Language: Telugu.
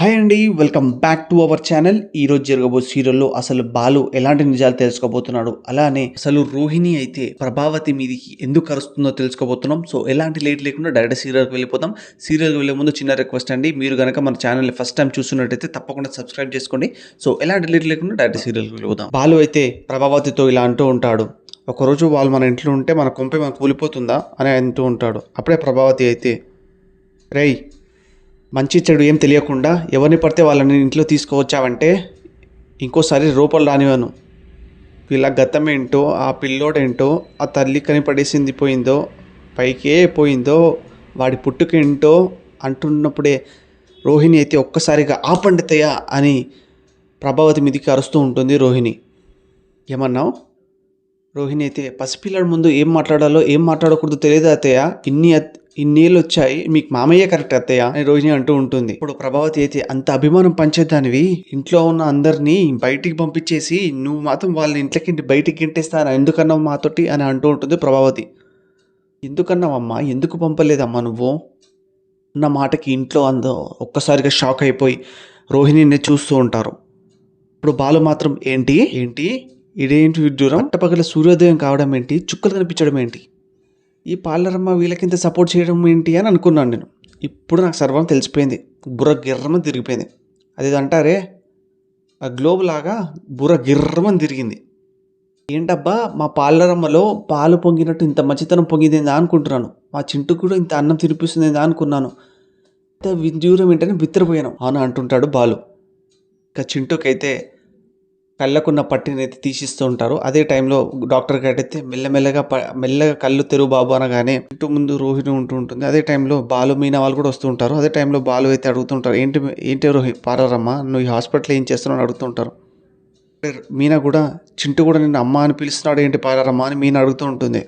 హాయ్ అండి, welcome back to our channel. ఈరోజు జరగబో సీరియల్లో అసలు బాలు ఎలాంటి నిజాలు తెలుసుకోబోతున్నాడు, అలానే అసలు రోహిణి అయితే ప్రభావతి మీదికి ఎందుకు అరుస్తుందో తెలుసుకోబోతున్నాం. సో ఎలాంటి లేట్ లేకుండా డైరెక్ట్ సీరియల్కి వెళ్ళిపోతాం. సీరియల్కి వెళ్ళే ముందు చిన్న రిక్వెస్ట్ అండి, మీరు కనుక మన ఛానల్ని ఫస్ట్ టైం చూస్తున్నట్టయితే తప్పకుండా సబ్స్క్రైబ్ చేసుకోండి. సో ఎలాంటి లేట్ లేకుండా డైరెక్ట్ సీరియల్కి వెళ్ళిపోతాం. బాలు అయితే ప్రభావతితో ఇలా అంటూ ఉంటాడు, ఒకరోజు వాళ్ళు మన ఇంట్లో ఉంటే మన కొంపే మనకు కూలిపోతుందా అని అంటూ ఉంటాడు. అప్పుడే ప్రభావతి అయితే, రేయ్ మంచి చెడు ఏం తెలియకుండా ఎవరిని పడితే వాళ్ళని ఇంట్లో తీసుకువచ్చావంటే ఇంకోసారి రూపాయలు రానివ్వను. వీళ్ళ గతం ఏంటో, ఆ పిల్లోడేంటో, ఆ తల్లి కనిపడేసింది పోయిందో, పైకే పోయిందో, వాడి పుట్టుకేంటో అంటున్నప్పుడే రోహిణి అయితే ఒక్కసారిగా ఆపండితయ్య అని ప్రభావతి మీదికి అరుస్తూ ఉంటుంది. రోహిణి, ఏమన్నావు? రోహిణి అయితే, పసిపిల్లల ముందు ఏం మాట్లాడాలో ఏం మాట్లాడకూడదు తెలియదు అత్తయ్య, ఇన్నేళ్ళు వచ్చాయి, మీకు మామయ్య కరెక్ట్ అత్తయ్య అని రోహిణి అంటూ ఉంటుంది. ఇప్పుడు ప్రభావతి అయితే, అంత అభిమానం పంచేదానివి ఇంట్లో ఉన్న అందరినీ బయటికి పంపించేసి నువ్వు మాత్రం వాళ్ళని ఇంట్లోకి బయటికి గింటేస్తాను ఎందుకన్నావు మాతోటి అని అంటూ ఉంటుంది ప్రభావతి. ఎందుకన్నావమ్మా, ఎందుకు పంపలేదమ్మా నువ్వు అన్న మాటకి ఇంట్లో అందరూ ఒక్కసారిగా షాక్ అయిపోయి రోహిణిని చూస్తూ ఉంటారు. ఇప్పుడు బాలు మాత్రం ఏంటి ఏంటి ఇదేంటి విడ్డూరం, పట్టపగల సూర్యోదయం కావడం ఏంటి, చుక్కలు కనిపించడం ఏంటి, ఈ పార్లరమ్మ వీళ్ళకింత సపోర్ట్ చేయడం ఏంటి అని అనుకున్నాను నేను. ఇప్పుడు నాకు సర్వం తెలిసిపోయింది, బుర్ర గిర్రమని తిరిగిపోయింది. అది అంటారే ఆ గ్లోబ్ లాగా బుర్ర గిర్రమని తిరిగింది. ఏంటబ్బా, మా పార్లరమ్మలో పాలు పొంగినట్టు ఇంత మంచితనం పొంగిందేందా అనుకుంటున్నాను, మా చింటూ కూడా ఇంత అన్నం తినిపిస్తుందేందా అనుకున్నాను, ఇంత విడ్డూరం ఏంటని బిత్తరపోయాను అని అంటుంటాడు బాలు. ఇక చింటూకైతే కళ్ళకున్న పట్టిని అయితే తీసిస్తూ ఉంటారు. అదే టైంలో డాక్టర్ గారు అయితే మెల్లగా కళ్ళు తెరువు బాబు అనగానే ఇంటి ముందు రోహిణి ఉంటూ ఉంటుంది. అదే టైంలో బాలు మీనా వాళ్ళు కూడా వస్తూ ఉంటారు. అదే టైంలో బాలు అయితే అడుగుతుంటారు, ఏంటి ఏంటి పారమ్మా నువ్వు ఈ హాస్పిటల్ ఏం చేస్తున్నావు అని అడుగుతుంటారు. మీనా కూడా చింటూ కూడా నిన్ను అమ్మ అని పిలుస్తున్నాడు ఏంటి పారమ్మా అని మీనా అడుగుతూ ఉంటుంది.